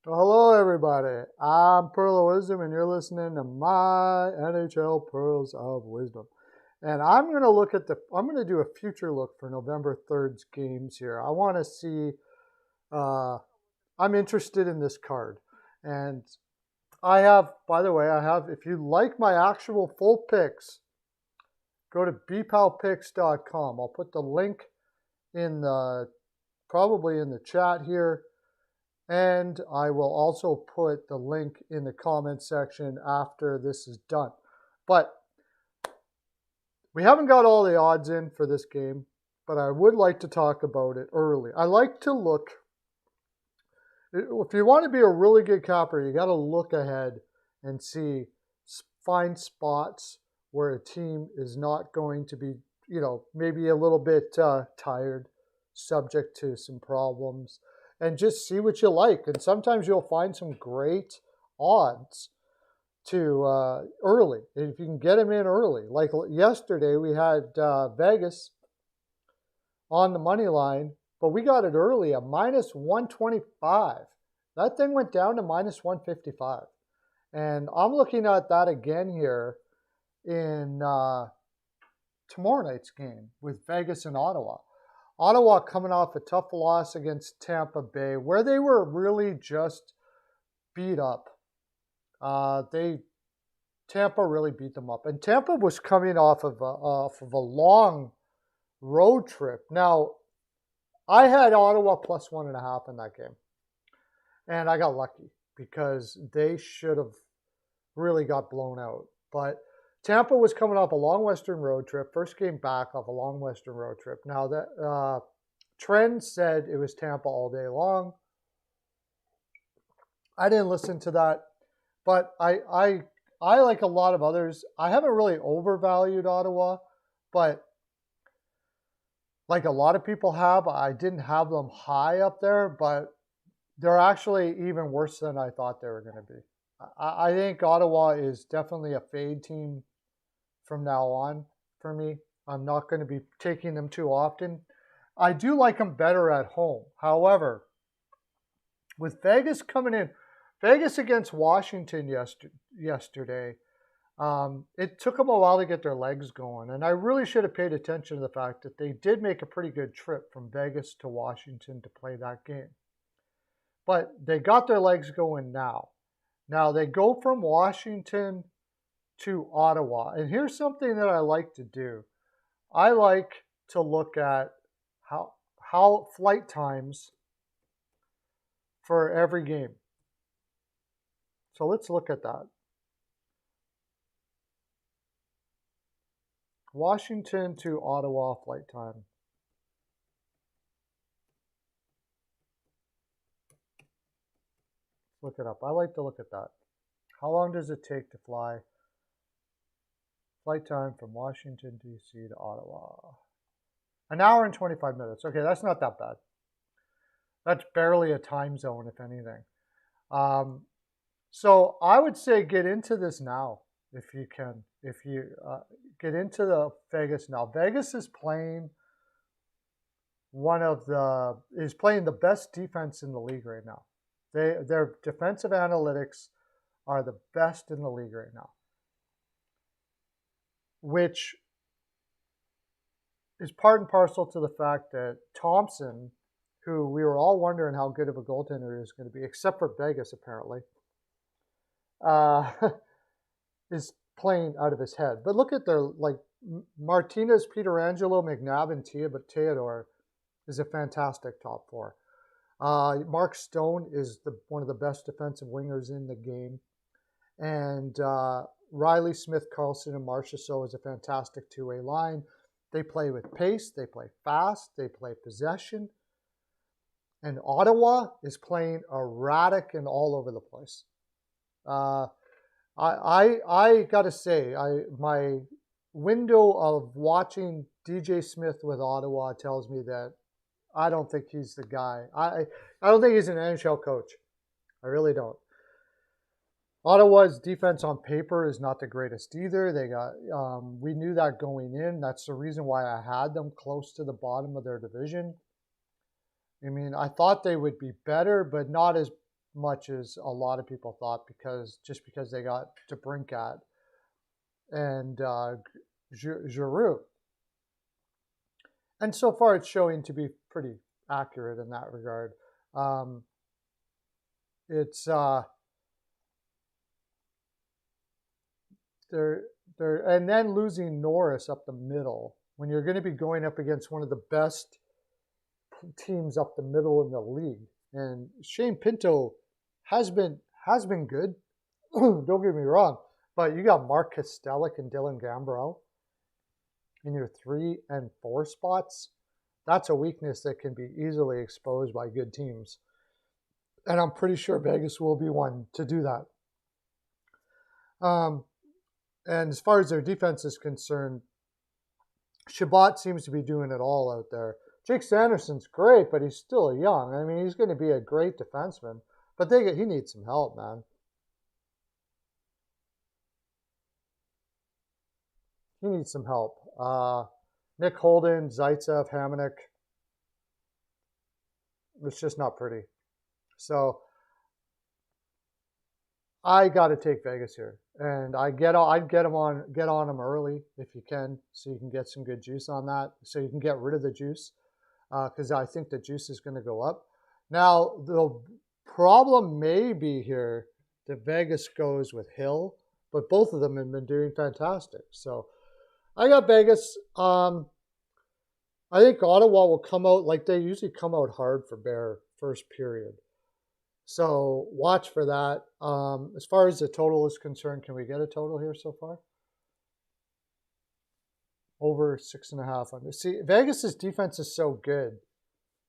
Well, hello, everybody. I'm Pearlo Wisdom, and you're listening to my NHL Pearls of Wisdom. And I'm going to I'm going to do a future look for November 3rd's games here. I want to see, uh, I'm interested in this card. And by the way, if you like my actual full picks, go to bpalpicks.com. I'll put the link probably in the chat here. And I will also put the link in the comment section after this is done. But we haven't got all the odds in for this game, but I would like to talk about it early. I like to look, if you want to be a really good capper, you got to look ahead and find spots where a team is not going to be, maybe a little bit tired, subject to some problems, and just see what you like. And sometimes you'll find some great odds to early. If you can get them in early. Like yesterday, we had Vegas on the money line, but we got it early at minus 125. That thing went down to minus 155. And I'm looking at that again here in tomorrow night's game with Vegas and Ottawa. Ottawa coming off a tough loss against Tampa Bay, where they were really just beat up. Tampa really beat them up, and Tampa was coming off of a long road trip. Now, I had Ottawa plus 1.5 in that game, and I got lucky because they should have really got blown out. But Tampa was coming off a long Western road trip, first game back off a long Western road trip. Now, that Trend said it was Tampa all day long. I didn't listen to that, but I like a lot of others. I haven't really overvalued Ottawa, but like a lot of people have, I didn't have them high up there, but they're actually even worse than I thought they were going to be. I think Ottawa is definitely a fade team from now on for me. I'm not going to be taking them too often. I do like them better at home. However, with Vegas coming in, Vegas against Washington yesterday, it took them a while to get their legs going. And I really should have paid attention to the fact that they did make a pretty good trip from Vegas to Washington to play that game. But they got their legs going now. Now they go from Washington to Ottawa. And here's something that I like to do. I like to look at how flight times for every game. So let's look at that. Washington to Ottawa flight time. Look it up. I like to look at that. How long does it take to fly? Flight time from Washington, D.C. to Ottawa. 1 hour and 25 minutes. Okay, that's not that bad. That's barely a time zone, if anything. So I would say get into this now if you can. If you get into the Vegas now. Vegas is playing the best defense in the league right now. Their defensive analytics are the best in the league right now, which is part and parcel to the fact that Thompson, who we were all wondering how good of a goaltender he was going to be, except for Vegas apparently, is playing out of his head. But look at Martinez, Pietrangelo, McNabb, and Theodore is a fantastic top four. Mark Stone is one of the best defensive wingers in the game. And Riley Smith, Carlson, and Marchessault is a fantastic two-way line. They play with pace. They play fast. They play possession. And Ottawa is playing erratic and all over the place. I got to say, my window of watching DJ Smith with Ottawa tells me that I don't think he's the guy. I don't think he's an NHL coach. I really don't. Ottawa's defense on paper is not the greatest either. We knew that going in. That's the reason why I had them close to the bottom of their division. I mean, I thought they would be better, but not as much as a lot of people thought because they got DeBrincat and Giroux. And so far, it's showing to be pretty accurate in that regard. And then losing Norris up the middle when you're going to be going up against one of the best teams up the middle in the league. And Shane Pinto has been good. Don't get me wrong, but you got Mark Kostelic and Dylan Gambrell in your 3 and 4 spots. That's a weakness that can be easily exposed by good teams. And I'm pretty sure Vegas will be one to do that. And as far as their defense is concerned, Shabbat seems to be doing it all out there. Jake Sanderson's great, but he's still young. I mean, he's going to be a great defenseman, but he needs some help, man. He needs some help. Nick Holden, Zaitsev, Hamonic. It's just not pretty. So I got to take Vegas here, and I'd get on them early if you can, so you can get some good juice on that, so you can get rid of the juice, because I think the juice is going to go up. Now the problem may be here that Vegas goes with Hill, but both of them have been doing fantastic. So I got Vegas. I think Ottawa will come out like they usually come out hard for Bear first period. So watch for that. As far as the total is concerned, can we get a total here so far? Over 6.5 under. See, Vegas's defense is so good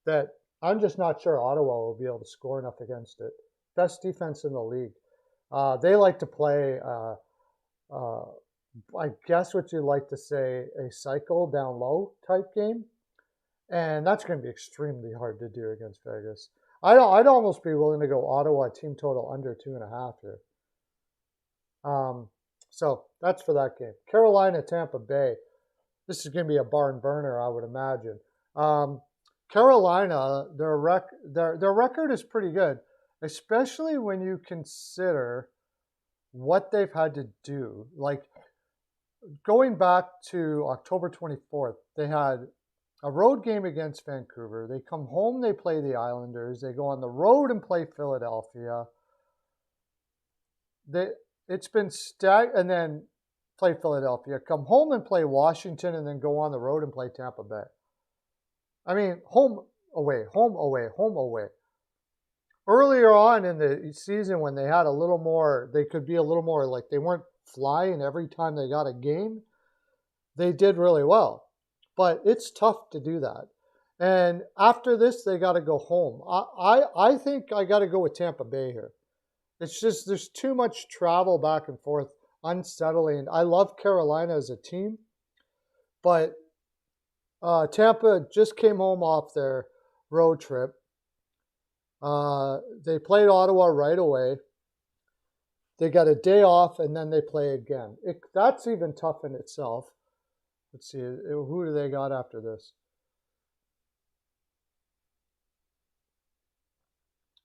that I'm just not sure Ottawa will be able to score enough against it. Best defense in the league. They like to play, I guess what you like to say, a cycle down low type game. And that's going to be extremely hard to do against Vegas. I'd almost be willing to go Ottawa team total under 2.5 here. So that's for that game. Carolina, Tampa Bay. This is going to be a barn burner, I would imagine. Carolina, their record is pretty good, especially when you consider what they've had to do. Like going back to October 24th, they had a road game against Vancouver. They come home, they play the Islanders. They go on the road and play Philadelphia. It's been and then play Philadelphia. Come home and play Washington, and then go on the road and play Tampa Bay. I mean, home, away, home, away, home, away. Earlier on in the season when they had a little more, they could be a little more like they weren't flying every time they got a game, they did really well. But it's tough to do that. And after this, they got to go home. I think I got to go with Tampa Bay here. It's just there's too much travel back and forth, unsettling. I love Carolina as a team, but Tampa just came home off their road trip. They played Ottawa right away. They got a day off, and then they play again. That's even tough in itself. Let's see, who do they got after this?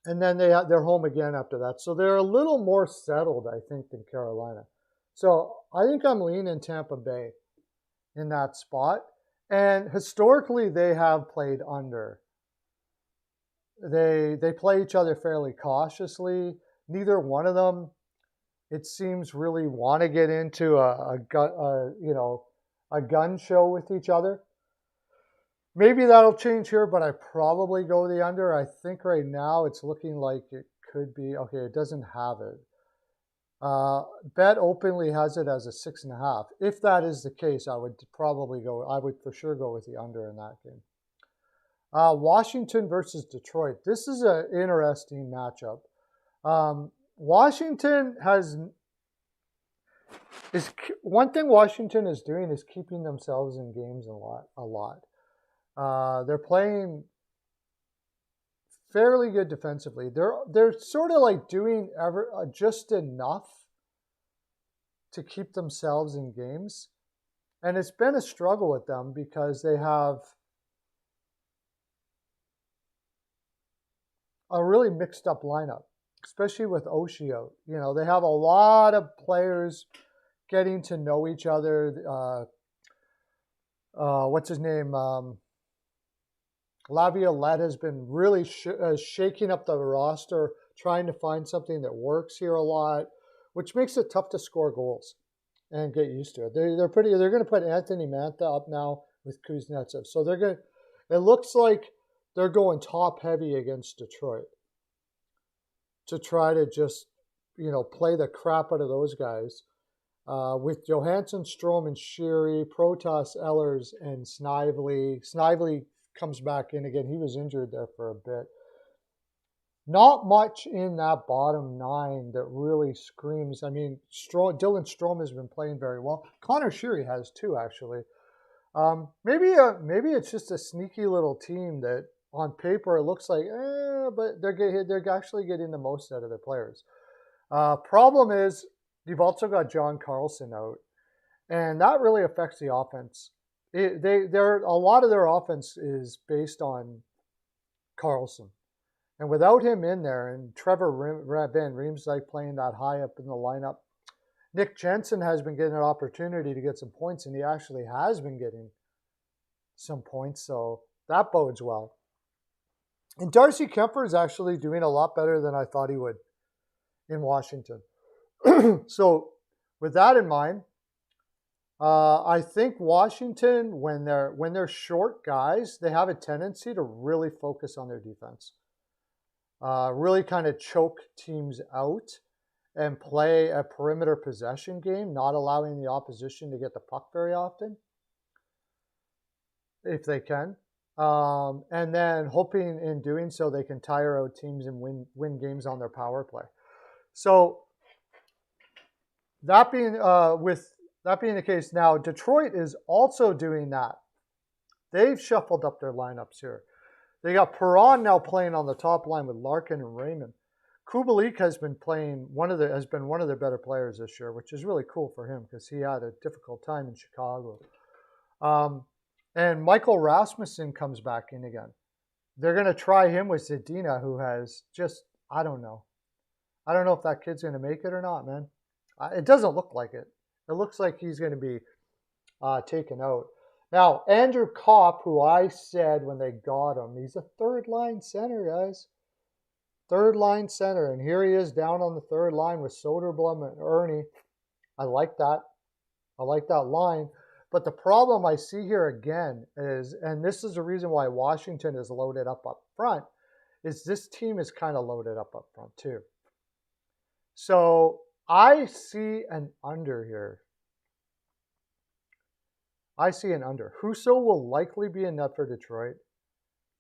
And then they're home again after that. So they're a little more settled, I think, than Carolina. So I think I'm leaning Tampa Bay in that spot. And historically, they have played under. They play each other fairly cautiously. Neither one of them, it seems, really want to get into a gun show with each other. Maybe that'll change here, but I probably go the under. I think right now it's looking like it could be. Okay, it doesn't have it. Bet openly has it as a 6.5. If that is the case, I would for sure go with the under in that game. Washington versus Detroit. This is an interesting matchup. One thing Washington is doing is keeping themselves in games a lot. They're playing fairly good defensively. They're sort of like doing just enough to keep themselves in games, and it's been a struggle with them because they have a really mixed up lineup. especially with Oshie out. You know, they have a lot of players getting to know each other. What's his name? Laviolette has been really shaking up the roster, trying to find something that works here a lot, which makes it tough to score goals and get used to it. They're going to put Anthony Mantha up now with Kuznetsov. So it looks like they're going top heavy against Detroit to try to just, play the crap out of those guys. With Johansson, Strome, and Sheary, Protas, Ehlers, and Snively. Snively comes back in again. He was injured there for a bit. Not much in that bottom nine that really screams. I mean, Dylan Strome has been playing very well. Connor Sheary has too, actually. Maybe it's just a sneaky little team that on paper it looks like, but they're actually getting the most out of their players. Problem is, you've also got John Carlson out, and that really affects the offense. A lot of their offense is based on Carlson. And without him in there, and Trevor Van Riemsdyk playing that high up in the lineup, Nick Jensen has been getting an opportunity to get some points, and he actually has been getting some points, so that bodes well. And Darcy Kemper is actually doing a lot better than I thought he would in Washington. So with that in mind, I think Washington, when they're short guys, they have a tendency to really focus on their defense. Really kind of choke teams out and play a perimeter possession game, not allowing the opposition to get the puck very often, if they can. And then hoping in doing so they can tire out teams and win games on their power play. So that being the case, now Detroit is also doing that. They've shuffled up their lineups here. They got Perron now playing on the top line with Larkin and Raymond. Kubalik has been one of their better players this year, which is really cool for him because he had a difficult time in Chicago. And Michael Rasmussen comes back in again. They're going to try him with Zadina, who has just, I don't know. I don't know if that kid's going to make it or not, man. It doesn't look like it. It looks like he's going to be taken out. Now, Andrew Kopp, who I said when they got him, he's a third-line center, guys. Third-line center. And here he is down on the third line with Soderblom and Ernie. I like that. I like that line. But the problem I see here again is, and this is the reason why Washington is loaded up front, is this team is kind of loaded up front too. So I see an under here. I see an under. Husso will likely be in net for Detroit.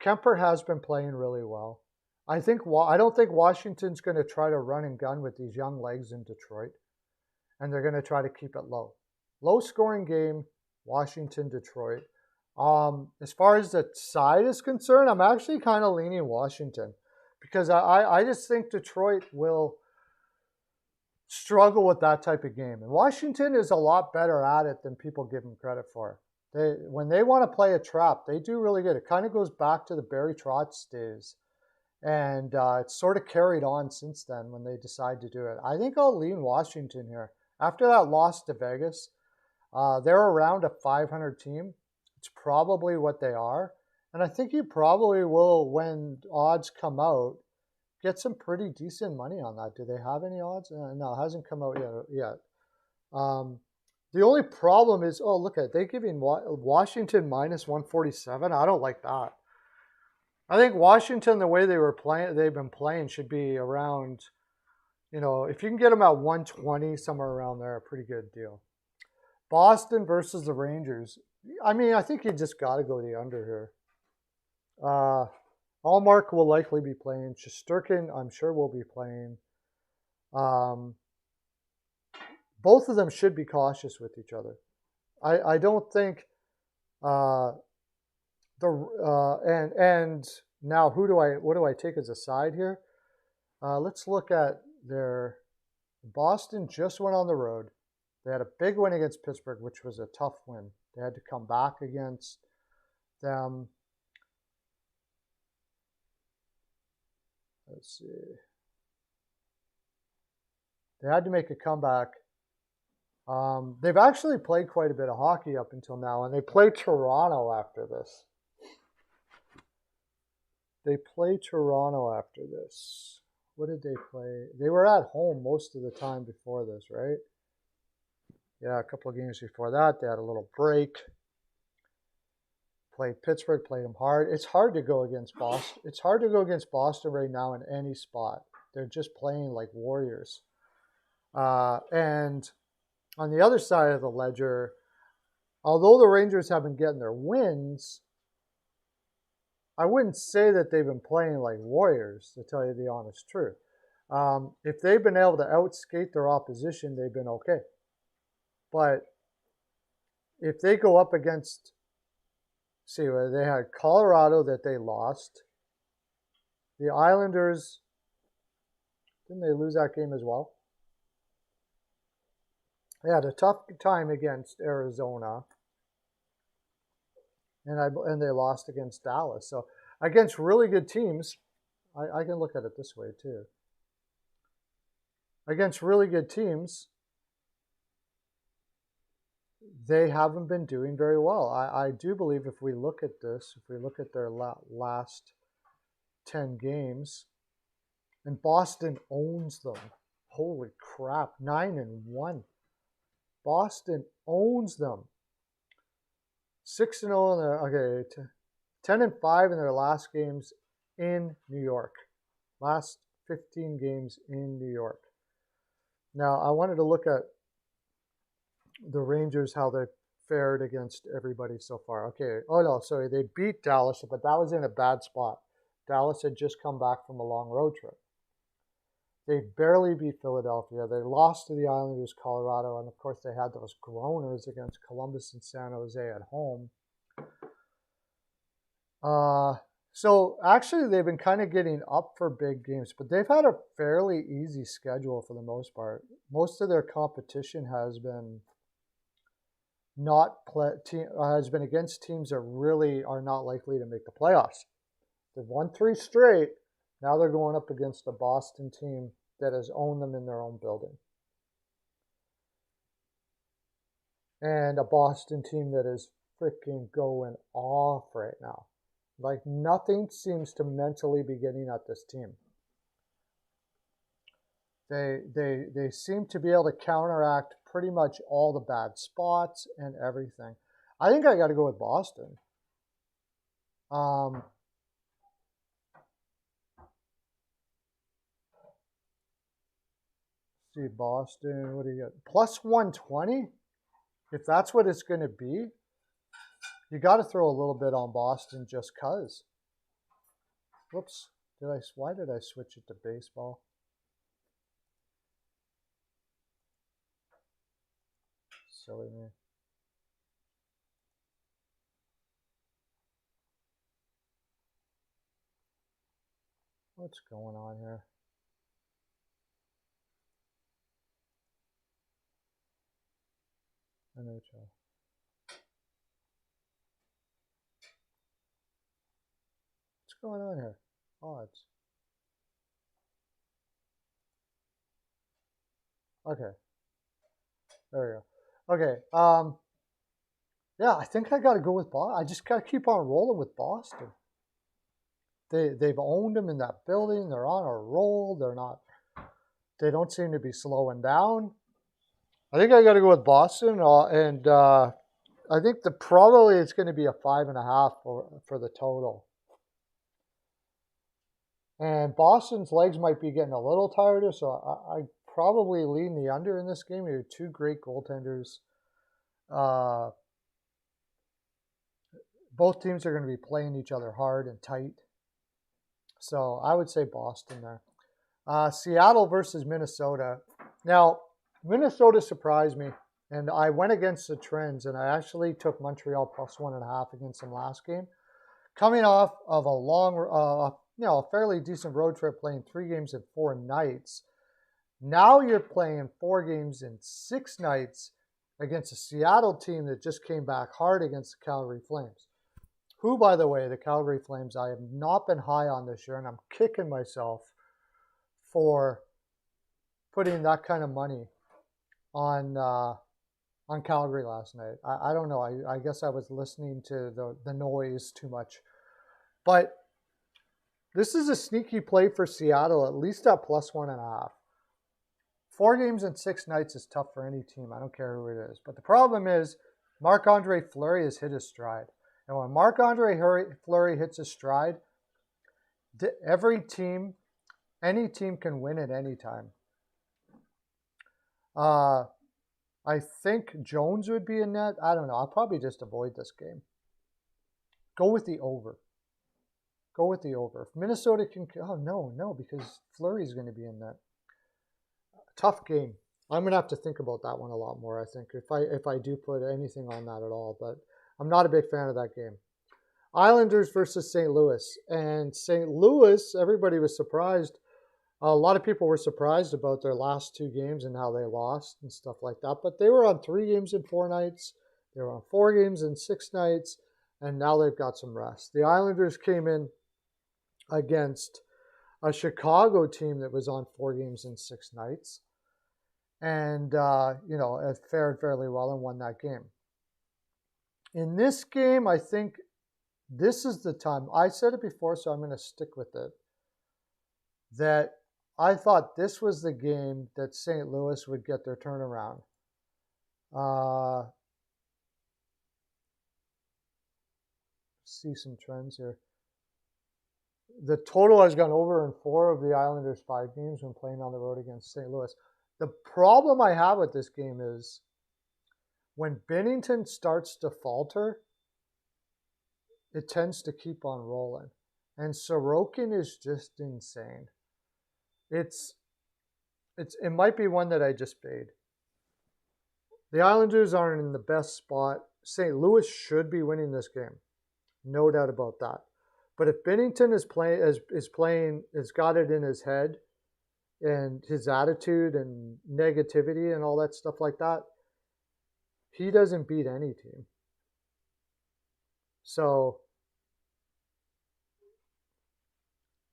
Kemper has been playing really well. I don't think Washington's going to try to run and gun with these young legs in Detroit, and they're going to try to keep it low. Low-scoring game, Washington, Detroit. As far as the side is concerned, I'm actually kind of leaning Washington because I just think Detroit will struggle with that type of game. And Washington is a lot better at it than people give them credit for. When they want to play a trap, they do really good. It kind of goes back to the Barry Trotz days. And it's sort of carried on since then when they decide to do it. I think I'll lean Washington here. After that loss to Vegas, they're around a 500 team. It's probably what they are. And I think you probably will, when odds come out, get some pretty decent money on that. Do they have any odds? No, it hasn't come out yet. The only problem is, look at it. They're giving Washington minus 147. I don't like that. I think Washington, the way they've been playing, should be around, if you can get them at 120, somewhere around there, a pretty good deal. Boston versus the Rangers. I mean, I think you just got to go the under here. Allmark will likely be playing. Shesterkin, I'm sure, will be playing. Both of them should be cautious with each other. I don't think and now what do I take as a side here? Let's look at their Boston just went on the road. They had a big win against Pittsburgh, which was a tough win. They had to come back against them. Let's see. They had to make a comeback. They've actually played quite a bit of hockey up until now, and they play Toronto after this. What did they play? They were at home most of the time before this, right? Yeah, a couple of games before that. They had a little break. Played Pittsburgh, played them hard. It's hard to go against Boston. It's hard to go against Boston right now in any spot. They're just playing like warriors. And on the other side of the ledger, although the Rangers have been getting their wins, I wouldn't say that they've been playing like warriors, to tell you the honest truth. If they've been able to outskate their opposition, they've been okay. But if they go up against, see, they had Colorado that they lost. The Islanders, didn't they lose that game as well? They had a tough time against Arizona. And they lost against Dallas. So against really good teams, I can look at it this way too. Against really good teams, they haven't been doing very well. I do believe if we look at this, if we look at their last 10 games, and Boston owns them. Holy crap, 9-1. Boston owns them. 6-0 in their 10-5 in their last games in New York. Last 15 games in New York. Now I wanted to look at the Rangers, how they fared against everybody so far. Okay. Oh no, sorry, they beat Dallas, but that was in a bad spot. Dallas had just come back from a long road trip. They barely beat Philadelphia. They lost to the Islanders, Colorado, and of course they had those groaners against Columbus and San Jose at home. So actually they've been kind of getting up for big games, but they've had a fairly easy schedule for the most part. Most of their competition has been has been against teams that really are not likely to make the playoffs. They've won 3 straight. Now they're going up against a Boston team that has owned them in their own building. And a Boston team that is freaking going off right now. Like nothing seems to mentally be getting at this team. They seem to be able to counteract pretty much all the bad spots and everything. I think I got to go with Boston. See, Boston, what do you get? Plus 120? If that's what it's going to be, you got to throw a little bit on Boston just because. Whoops. Why did I switch it to baseball? Silly me. What's going on here? NHL. What's going on here? Odds. Okay. There we go. Okay. Yeah, I think I got to go with Boston. I just got to keep on rolling with Boston. They've owned them in that building. They're on a roll. They don't seem to be slowing down. I think I got to go with Boston, and I think probably it's going to be a 5.5 for the total. And Boston's legs might be getting a little tired, so I probably lean the under in this game. You have 2 great goaltenders. Both teams are going to be playing each other hard and tight. So I would say Boston there. Seattle versus Minnesota. Now, Minnesota surprised me, and I went against the trends, and I actually took Montreal plus 1.5 against them last game. Coming off of a long, a fairly decent road trip, playing 3 games in 4 nights. Now you're playing 4 games in 6 nights against a Seattle team that just came back hard against the Calgary Flames. Who, by the way, the Calgary Flames, I have not been high on this year, and I'm kicking myself for putting that kind of money on Calgary last night. I don't know. I guess I was listening to the noise too much. But this is a sneaky play for Seattle, at least at +1.5. 4 games in 6 nights is tough for any team. I don't care who it is. But the problem is Marc-Andre Fleury has hit his stride. And when Marc-Andre Fleury hits his stride, every team, any team can win at any time. I think Jones would be in net. I don't know. I'll probably just avoid this game. Go with the over. Go with the over. If Minnesota can... Oh, no, because Fleury's going to be in net. Tough game. I'm going to have to think about that one a lot more, I think, if I do put anything on that at all. But I'm not a big fan of that game. Islanders versus St. Louis. And St. Louis, everybody was surprised. A lot of people were surprised about their last 2 games and how they lost and stuff like that. But they were on 3 games in 4 nights. They were on 4 games in 6 nights. And now they've got some rest. The Islanders came in against a Chicago team that was on 4 games in 6 nights. And, it fared fairly well and won that game. In this game, I think this is the time. I said it before, so I'm going to stick with it. That I thought this was the game that St. Louis would get their turnaround. See some trends here. The total has gone over in 4 of the Islanders' 5 games when playing on the road against St. Louis. The problem I have with this game is when Binnington starts to falter, it tends to keep on rolling. And Sorokin is just insane. It might be one that I just paid. The Islanders aren't in the best spot. St. Louis should be winning this game. No doubt about that. But if Binnington is playing, has got it in his head and his attitude and negativity and all that stuff like that, he doesn't beat any team. So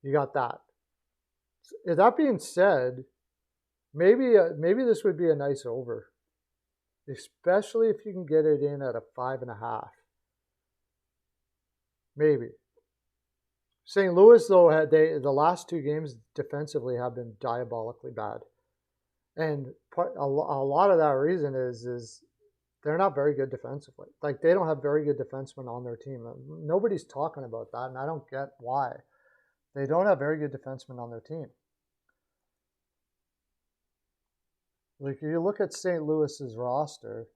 you got that. That being said, maybe this would be a nice over, especially if you can get it in at a 5.5. Maybe. St. Louis, though, the last 2 games defensively have been diabolically bad. And a lot of that reason is they're not very good defensively. Like, they don't have very good defensemen on their team. Nobody's talking about that, and I don't get why. They don't have very good defensemen on their team. Like, you look at St. Louis's roster,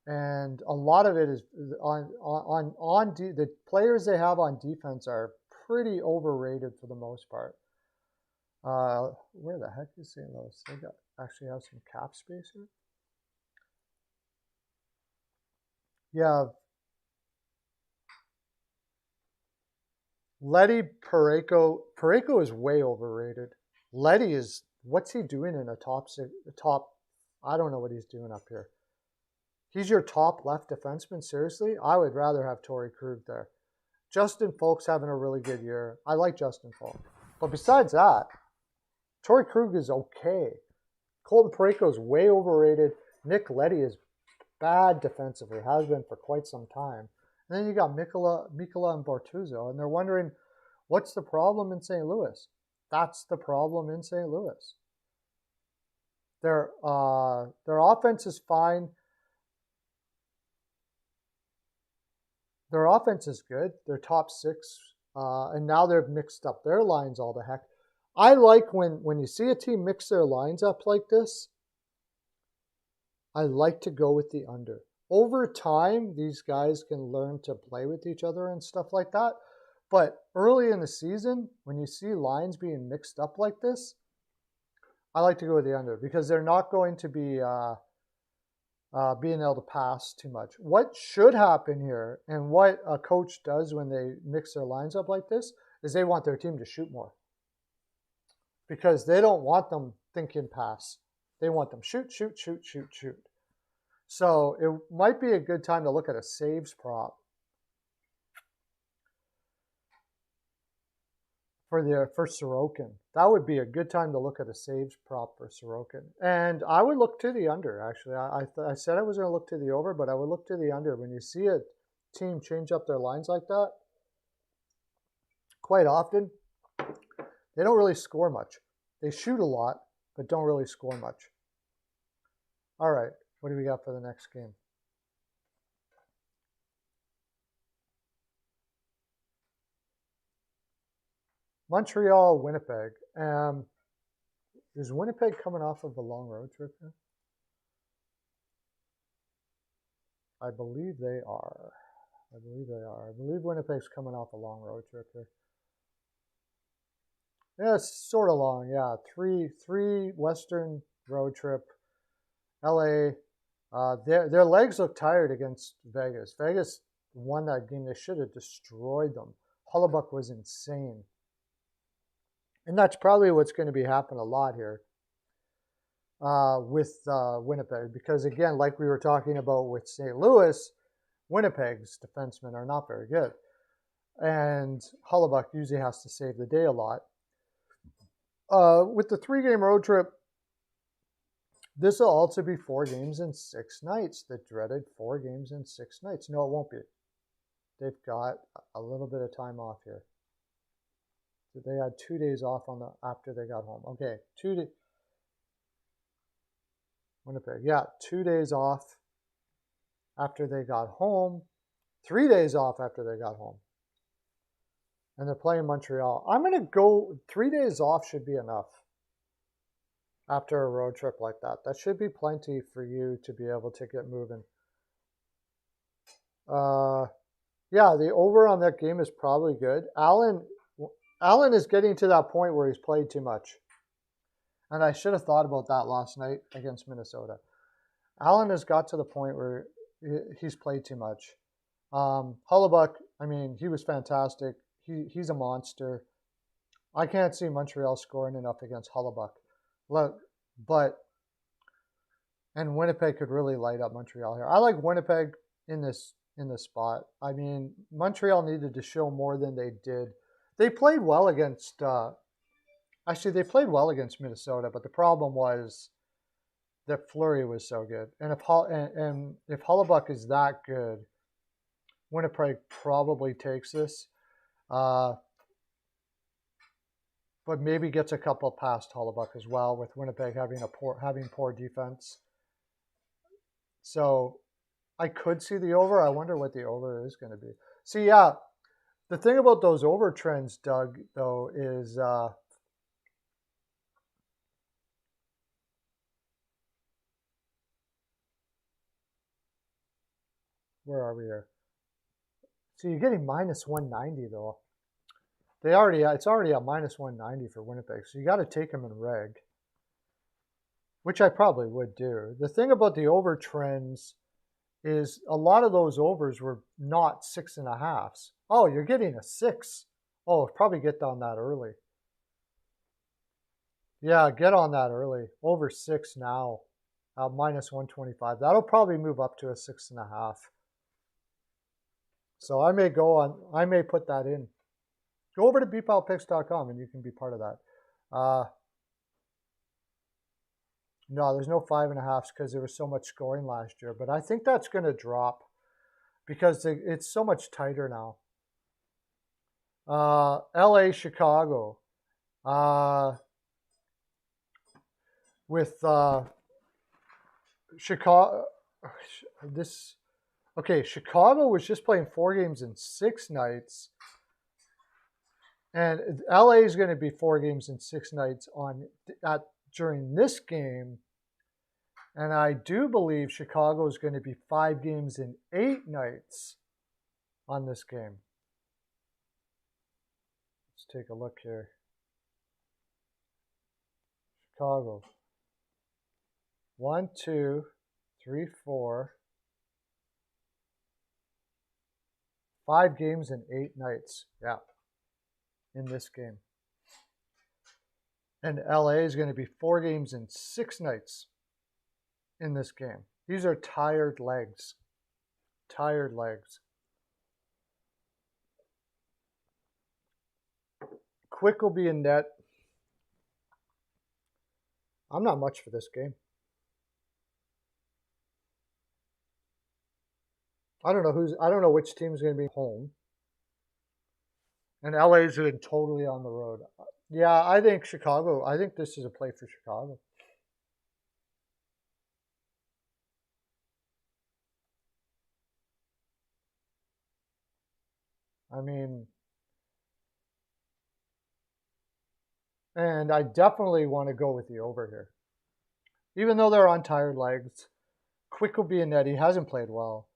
and a lot of it is the players they have on defense are pretty overrated for the most part. Where the heck is St. Louis? They actually have some cap space here. Yeah. Letty, Parayko. Parayko is way overrated. Letty is, what's he doing in a top, I don't know what he's doing up here. He's your top left defenseman? Seriously? I would rather have Torrey Krug there. Justin Folk's having a really good year. I like Justin Folk. But besides that, Torrey Krug is okay. Colton Parayko is way overrated. Nick Letty is bad defensively. Has been for quite some time. And then you got Mikkola and Bortuzzo. And they're wondering, what's the problem in St. Louis? That's the problem in St. Louis. Their offense is fine. Their offense is good. They're top 6. And now they've mixed up their lines all the heck. I like when you see a team mix their lines up like this, I like to go with the under. Over time, these guys can learn to play with each other and stuff like that. But early in the season, when you see lines being mixed up like this, I like to go with the under because they're not going to be being able to pass too much. What should happen here, and what a coach does when they mix their lines up like this, is they want their team to shoot more. Because they don't want them thinking pass. They want them shoot, shoot, shoot, shoot, shoot. So it might be a good time to look at a saves prop for Sorokin. That would be a good time to look at a saves prop for Sorokin. And I would look to the under, actually. I said I was going to look to the over, but I would look to the under. When you see a team change up their lines like that, quite often, they don't really score much. They shoot a lot, but don't really score much. All right, what do we got for the next game? Montreal, Winnipeg. Is Winnipeg coming off of a long road trip here? I believe they are. I believe Winnipeg's coming off a long road trip here. Yeah, it's sort of long. Yeah, three Western road trip. LA. Their legs look tired against Vegas. Vegas won that game. They should have destroyed them. Hellebuyck was insane. And that's probably what's going to be happening a lot here with Winnipeg. Because, again, like we were talking about with St. Louis, Winnipeg's defensemen are not very good. And Hellebuyck usually has to save the day a lot. With the 3-game road trip, this will also be 4 games in 6 nights. The dreaded 4 games in 6 nights. No, it won't be. They've got a little bit of time off here. They had 2 days off after they got home. Okay, 2 days. Winnipeg, yeah, 2 days off after they got home. 3 days off after they got home. And they're playing Montreal. I'm going to go 3 days off should be enough after a road trip like that. That should be plenty for you to be able to get moving. Yeah, the over on that game is probably good. Allen is getting to that point where he's played too much. And I should have thought about that last night against Minnesota. Allen has got to the point where he's played too much. Hellebuyck, I mean, he was fantastic. He's a monster. I can't see Montreal scoring enough against Hellebuyck. And Winnipeg could really light up Montreal here. I like Winnipeg in this spot. I mean, Montreal needed to show more than they did. They played well against they played well against Minnesota, but the problem was that Fleury was so good. And if Hellebuyck is that good, Winnipeg probably takes this. But maybe gets a couple past Hellebuyck as well, with Winnipeg having poor defense. So I could see the over. I wonder what the over is going to be. See, yeah, the thing about those over trends, Doug, though, is where are we here? So you're getting minus 190 though. It's already a minus 190 for Winnipeg, so you got to take them in reg, which I probably would do. The thing about the over trends is a lot of those overs were not 6.5s. Oh, you're getting a 6. Oh, probably get on that early. Yeah, get on that early. Over 6 now, minus 125. That'll probably move up to a 6.5. So I may put that in. Go over to beepalpicks.com and you can be part of that. No, there's no 5.5s because there was so much scoring last year. But I think that's going to drop because it's so much tighter now. LA, Chicago. With Chicago, Chicago was just playing 4 games in 6 nights. And LA is going to be 4 games in 6 nights during this game. And I do believe Chicago is going to be 5 games in 8 nights on this game. Let's take a look here. Chicago. 1, 2, 3, 4. 5 games in 8 nights. Yeah. In this game. And LA is going to be 4 games in 6 nights in this game. These are tired legs. Tired legs. Quick will be in net. I'm not much for this game. I don't know which team's going to be home. And LA's been totally on the road. Yeah, I think Chicago. I think this is a play for Chicago. I mean, and I definitely want to go with the over here. Even though they're on tired legs, Quick will be in net. He hasn't played well.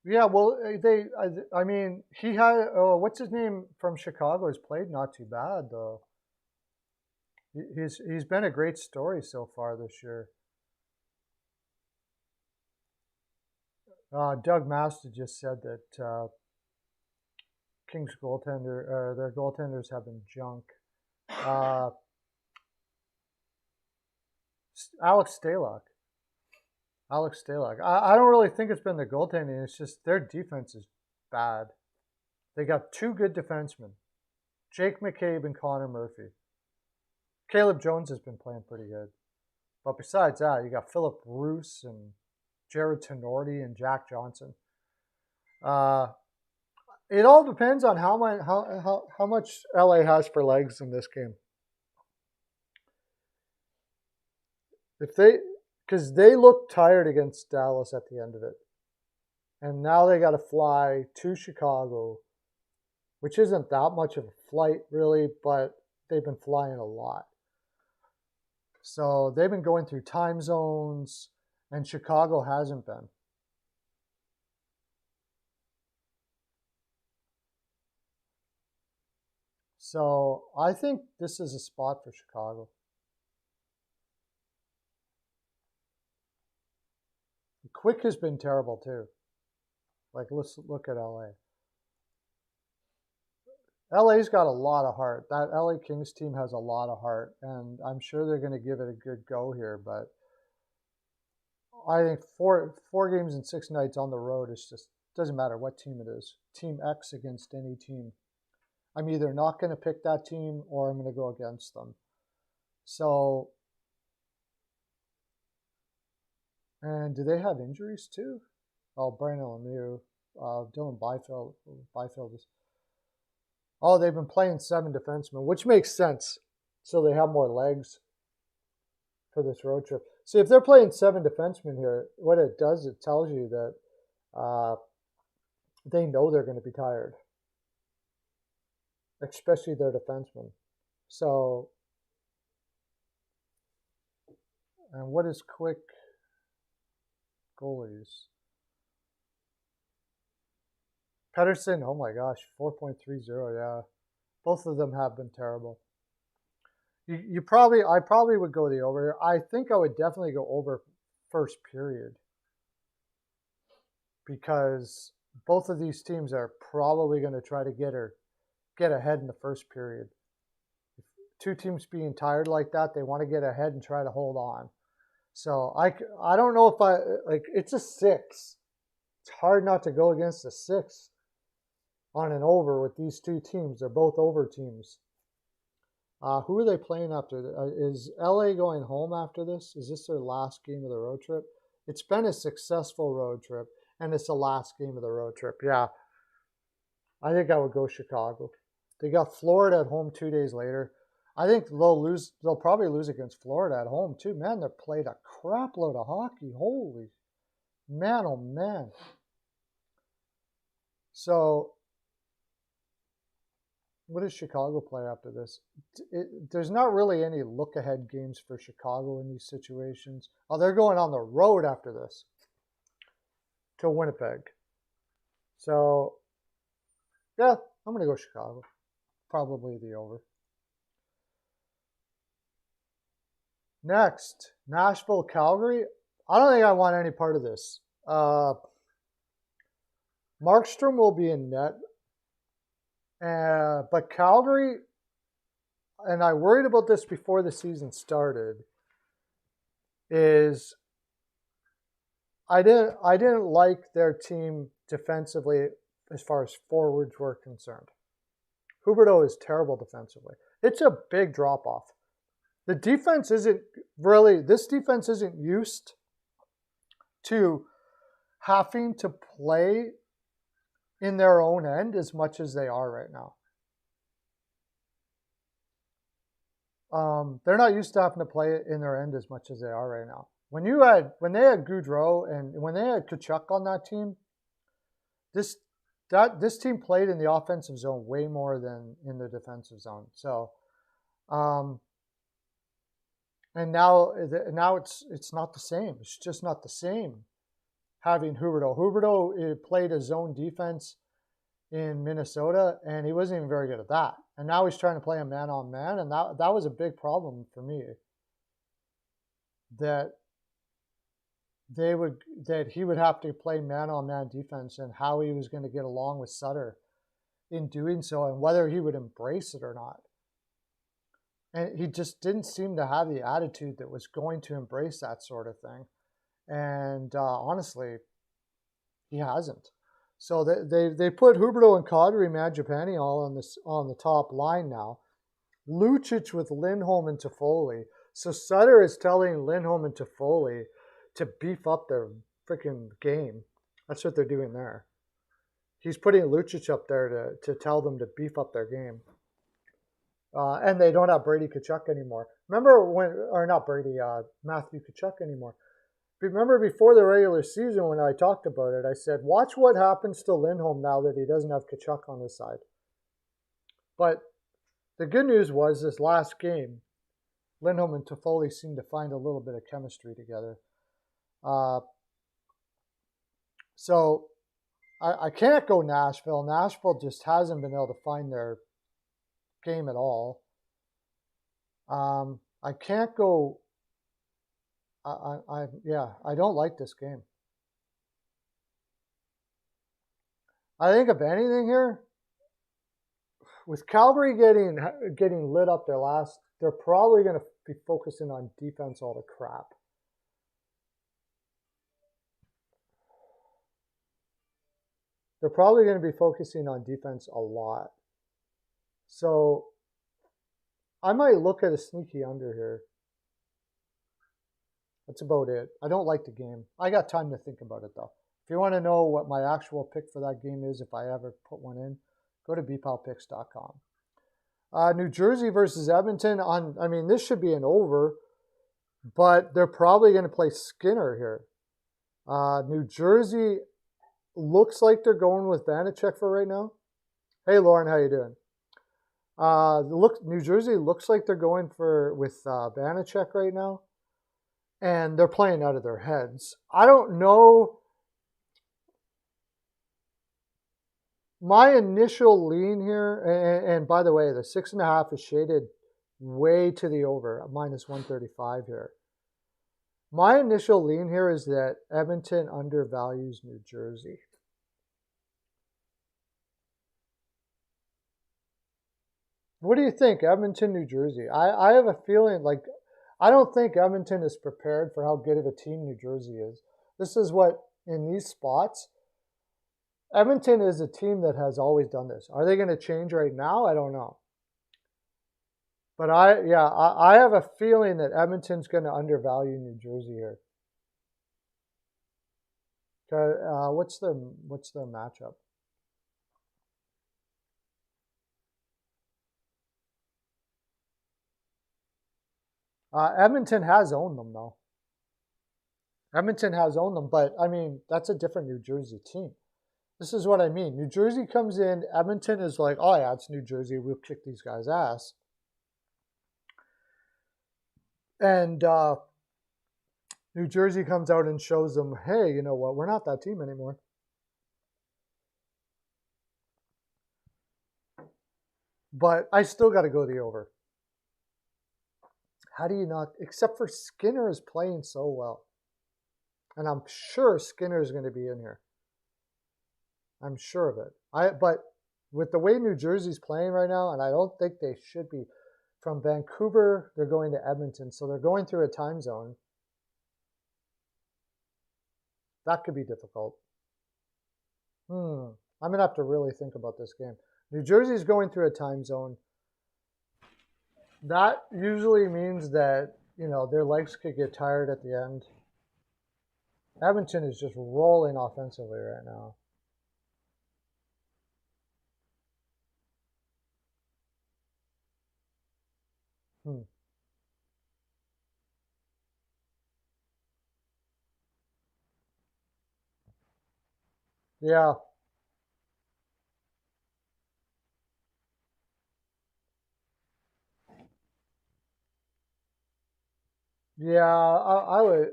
Yeah, well, I mean, he had, what's his name from Chicago has played not too bad, though. He's been a great story so far this year. Doug Master just said that Kings goaltender, their goaltenders have been junk. Alex Stalock. I don't really think it's been the goaltending. It's just their defense is bad. They got two good defensemen, Jake McCabe and Connor Murphy. Caleb Jones has been playing pretty good. But besides that, you got Philip Roos and Jared Tenorti and Jack Johnson. It all depends on how much LA has for legs in this game. Because they looked tired against Dallas at the end of it. And now they got to fly to Chicago, which isn't that much of a flight, really, but they've been flying a lot. So they've been going through time zones, and Chicago hasn't been. So I think this is a spot for Chicago. Quick has been terrible too. Like, let's look at LA. LA's got a lot of heart. That LA Kings team has a lot of heart, and I'm sure they're going to give it a good go here. But I think four games in 6 nights on the road is just, doesn't matter what team it is. Team X against any team. I'm either not going to pick that team or I'm going to go against them. So, and do they have injuries too? Oh, Brandon Lemieux, Dylan Byfield is. Oh, they've been playing 7 defensemen, which makes sense. So they have more legs for this road trip. See, if they're playing 7 defensemen here, what it does, it tells you that they know they're going to be tired, especially their defensemen. So, and what is Quick goalies? Pettersson, oh my gosh, 4.30, yeah. Both of them have been terrible. I probably would go the over here. I think I would definitely go over first period, because both of these teams are probably going to try to get ahead in the first period. If 2 teams being tired like that, they want to get ahead and try to hold on. So I don't know if it's a 6. It's hard not to go against a 6 on an over with these 2 teams. They're both over teams. Who are they playing after? Is LA going home after this? Is this their last game of the road trip? It's been a successful road trip, and it's the last game of the road trip. Yeah, I think I would go Chicago. They got Florida at home 2 days later. I think they'll probably lose against Florida at home too. Man, they've played a crap load of hockey. Holy man, oh man. So, what does Chicago play after this? There's not really any look-ahead games for Chicago in these situations. Oh, they're going on the road after this to Winnipeg. So, yeah, I'm going to go Chicago. Probably the over. Next, Nashville, Calgary. I don't think I want any part of this. Markstrom will be in net. But Calgary, and I worried about this before the season started, is I didn't like their team defensively as far as forwards were concerned. Huberdeau is terrible defensively. It's a big drop off. The defense isn't really, this defense isn't used to having to play in their own end as much as they are right now. They're not used to having to play in their end as much as they are right now. When they had Gaudreau and when they had Tkachuk on that team, this team played in the offensive zone way more than in the defensive zone. So, and now it's not the same. It's just not the same having Huberdeau. Huberdeau played a zone defense in Minnesota, and he wasn't even very good at that. And now he's trying to play a man-on-man, and that was a big problem for me. That he would have to play man-on-man defense, and how he was going to get along with Sutter in doing so, and whether he would embrace it or not. And he just didn't seem to have the attitude that was going to embrace that sort of thing. And honestly, he hasn't. So they put Huberdeau and Kadri Mangiapane all on the top line now. Lucic with Lindholm and Toffoli. So Sutter is telling Lindholm and Toffoli to beef up their freaking game. That's what they're doing there. He's putting Lucic up there to tell them to beef up their game. And they don't have Brady Tkachuk anymore. Remember Matthew Tkachuk anymore. Remember before the regular season when I talked about it, I said, watch what happens to Lindholm now that he doesn't have Tkachuk on his side. But the good news was this last game, Lindholm and Toffoli seemed to find a little bit of chemistry together. So I can't go Nashville. Nashville just hasn't been able to find their game at all. I can't go... I don't like this game. I think if anything here, with Calgary getting lit up they're probably going to be focusing on defense all the crap. They're probably going to be focusing on defense a lot. So I might look at a sneaky under here. That's about it. I don't like the game. I got time to think about it, though. If you want to know what my actual pick for that game is, if I ever put one in, go to bpalpicks.com. New Jersey versus Edmonton. This should be an over, but they're probably going to play Skinner here. New Jersey looks like they're going with Vanacek for right now. Hey, Lauren, how you doing? New Jersey looks like they're going with Vanacek right now. And they're playing out of their heads. I don't know. My initial lean here, and by the way, the 6.5 is shaded way to the over, minus 135 here. My initial lean here is that Edmonton undervalues New Jersey. What do you think, Edmonton, New Jersey? I have a feeling like I don't think Edmonton is prepared for how good of a team New Jersey is. This is what, in these spots, Edmonton is a team that has always done this. Are they going to change right now? I don't know. But I have a feeling that Edmonton's going to undervalue New Jersey here. What's their matchup? Edmonton has owned them, though. Edmonton has owned them, but, that's a different New Jersey team. This is what I mean. New Jersey comes in, Edmonton is like, oh, yeah, it's New Jersey. We'll kick these guys' ass. And New Jersey comes out and shows them, hey, you know what? We're not that team anymore. But I still got to go the over. How do you not? Except for Skinner is playing so well. And I'm sure Skinner is going to be in here. I'm sure of it. But with the way New Jersey's playing right now, and I don't think they should be, from Vancouver, they're going to Edmonton. So they're going through a time zone. That could be difficult. I'm going to have to really think about this game. New Jersey's going through a time zone. That usually means that, their legs could get tired at the end. Edmonton is just rolling offensively right now. Yeah. Yeah, I would.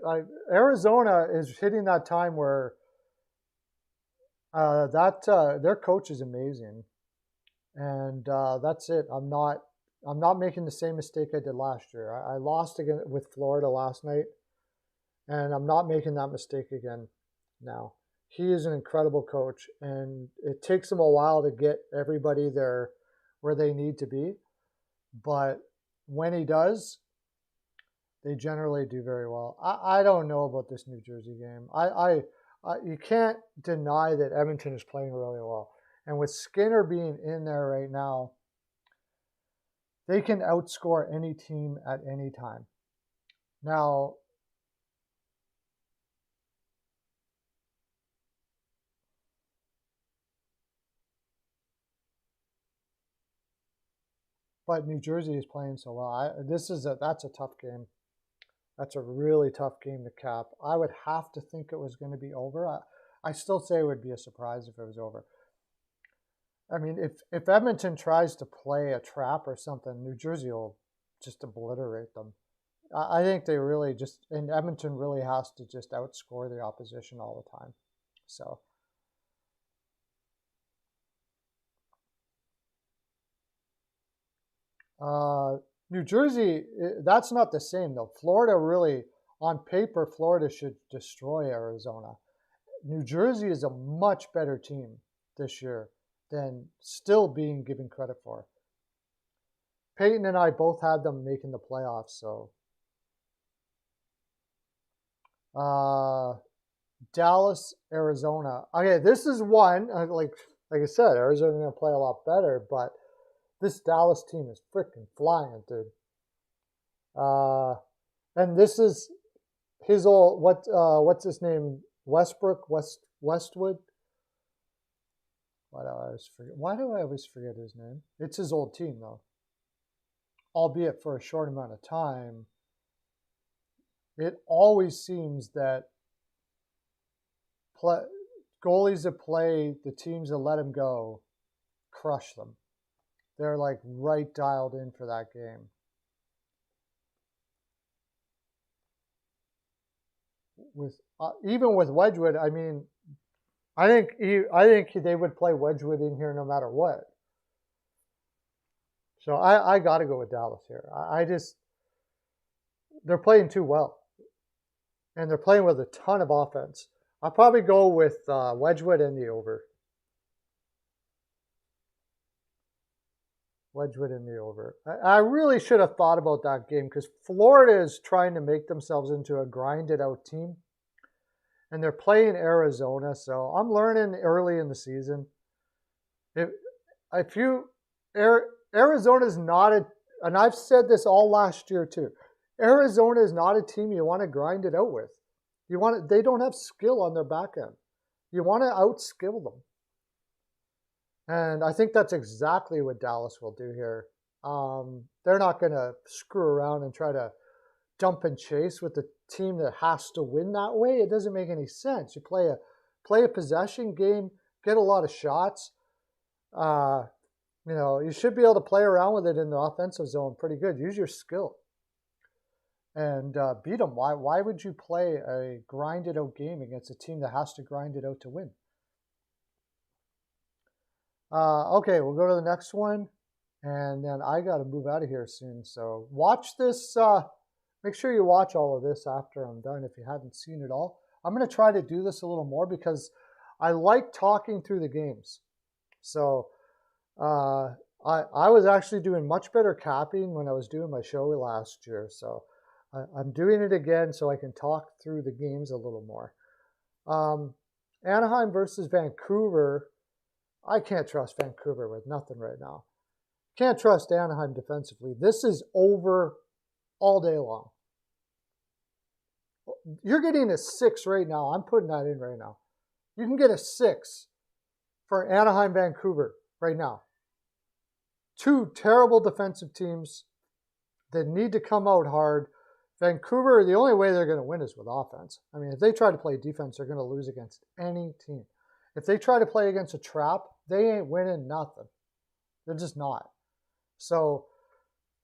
Arizona is hitting that time where their coach is amazing, and that's it. I'm not making the same mistake I did last year. I lost again with Florida last night, and I'm not making that mistake again now. He is an incredible coach, and it takes him a while to get everybody there where they need to be, but when he does, they generally do very well. I don't know about this New Jersey game. You can't deny that Edmonton is playing really well. And with Skinner being in there right now, they can outscore any team at any time. Now, but New Jersey is playing so well. That's a tough game. That's a really tough game to cap. I would have to think it was going to be over. I still say it would be a surprise if it was over. I mean, if Edmonton tries to play a trap or something, New Jersey will just obliterate them. I think they really and Edmonton really has to just outscore the opposition all the time. So, New Jersey, that's not the same though. Florida really, on paper, Florida should destroy Arizona. New Jersey is a much better team this year than still being given credit for. Peyton and I both had them making the playoffs, so Dallas, Arizona. Okay, this is one like I said, Arizona's going to play a lot better, but this Dallas team is freaking flying, dude. And this is his old what's his name? Westwood. Why do I always forget his name? It's his old team though, albeit for a short amount of time. It always seems that goalies that play the teams that let him go crush them. They're like right dialed in for that game. With even with Wedgwood, I mean, I think they would play Wedgwood in here no matter what. So I got to go with Dallas here. They're playing too well, and they're playing with a ton of offense. I'll probably go with Wedgwood and the over. Wedgwood in the over. I really should have thought about that game because Florida is trying to make themselves into a grinded out team. And they're playing Arizona, so I'm learning early in the season. Arizona's not and I've said this all last year too. Arizona is not a team you want to grind it out with. They don't have skill on their back end. You want to outskill them. And I think that's exactly what Dallas will do here. They're not going to screw around and try to dump and chase with the team that has to win that way. It doesn't make any sense. You play a possession game, get a lot of shots. You should be able to play around with it in the offensive zone pretty good. Use your skill and beat them. Why would you play a grinded out game against a team that has to grind it out to win? Okay, we'll go to the next one, and then I got to move out of here soon. So watch this. Make sure you watch all of this after I'm done if you haven't seen it all. I'm going to try to do this a little more because I like talking through the games. So I was actually doing much better capping when I was doing my show last year. So I'm doing it again so I can talk through the games a little more. Anaheim versus Vancouver. I can't trust Vancouver with nothing right now. Can't trust Anaheim defensively. This is over all day long. You're getting a 6 right now. I'm putting that in right now. You can get a 6 for Anaheim, Vancouver right now. Two terrible defensive teams that need to come out hard. Vancouver, the only way they're going to win is with offense. I mean, if they try to play defense, they're going to lose against any team. If they try to play against a trap, they ain't winning nothing. They're just not. So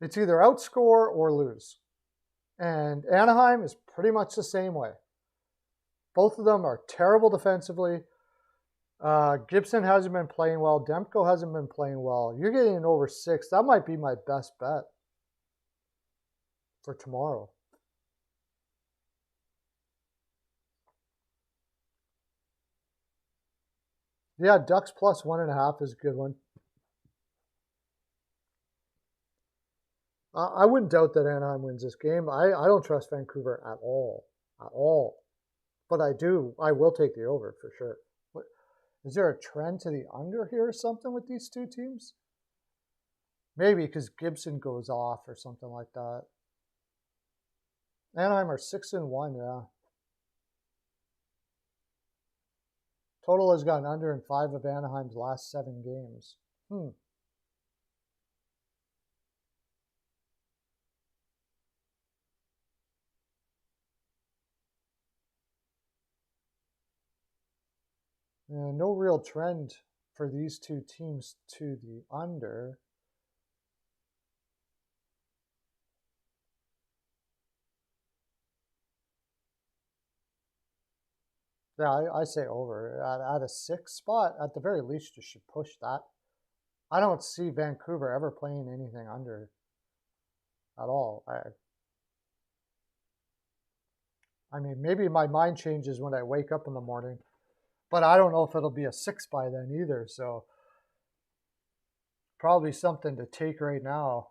it's either outscore or lose. And Anaheim is pretty much the same way. Both of them are terrible defensively. Gibson hasn't been playing well. Demko hasn't been playing well. You're getting an over 6. That might be my best bet for tomorrow. Yeah, Ducks plus 1.5 is a good one. I wouldn't doubt that Anaheim wins this game. I don't trust Vancouver at all. At all. But I will take the over for sure. What, is there a trend to the under here or something with these two teams? Maybe because Gibson goes off or something like that. Anaheim are 6-1, yeah. Total has gone under in 5 of Anaheim's last 7 games. No real trend for these two teams to the under. Yeah, I say over. At a 6 spot, at the very least, you should push that. I don't see Vancouver ever playing anything under at all. I mean, maybe my mind changes when I wake up in the morning, but I don't know if it'll be a 6 by then either. So probably something to take right now.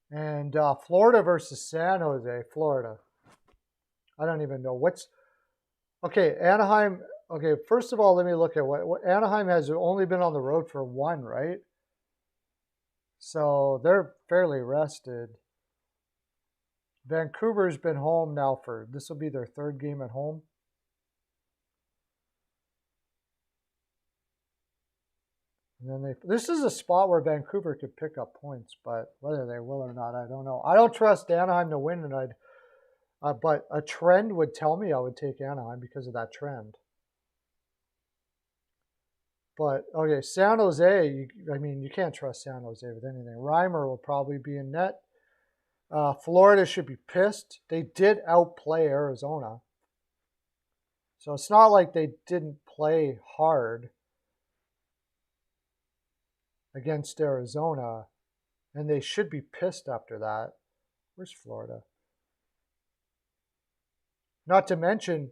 And Florida versus San Jose, Florida. I don't even know what's. Okay, Anaheim. Okay, first of all, let me look at what Anaheim has only been on the road for 1, right? So they're fairly rested. Vancouver's been home now for, this will be their 3rd game at home. And then this is a spot where Vancouver could pick up points, but whether they will or not, I don't know. I don't trust Anaheim to win tonight, but a trend would tell me I would take Anaheim because of that trend. But, okay, San Jose, I mean, you can't trust San Jose with anything. Reimer will probably be in net. Florida should be pissed. They did outplay Arizona. So it's not like they didn't play hard against Arizona, and they should be pissed after that. Where's Florida? Not to mention,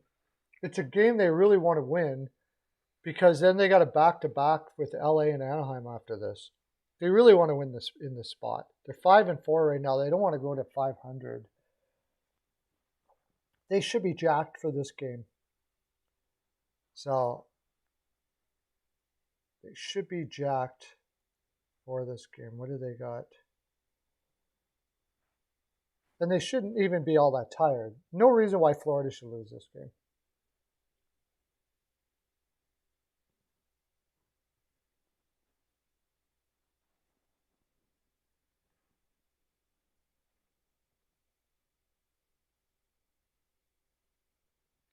it's a game they really want to win because then they got a back-to-back with LA and Anaheim after this. They really want to win this in this spot. They're 5-4 right now. They don't want to go to 500. They should be jacked for this game. So they should be jacked for this game. What do they got? And they shouldn't even be all that tired. No reason why Florida should lose this game.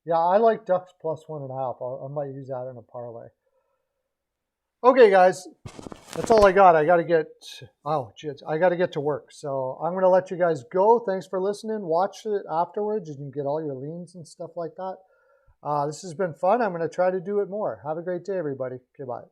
Yeah, I like Ducks plus 1.5. I might use that in a parlay. Okay, guys, that's all I got. I got to get, I got to get to work. So I'm going to let you guys go. Thanks for listening. Watch it afterwards. You can get all your leans and stuff like that. This has been fun. I'm going to try to do it more. Have a great day, everybody. Goodbye.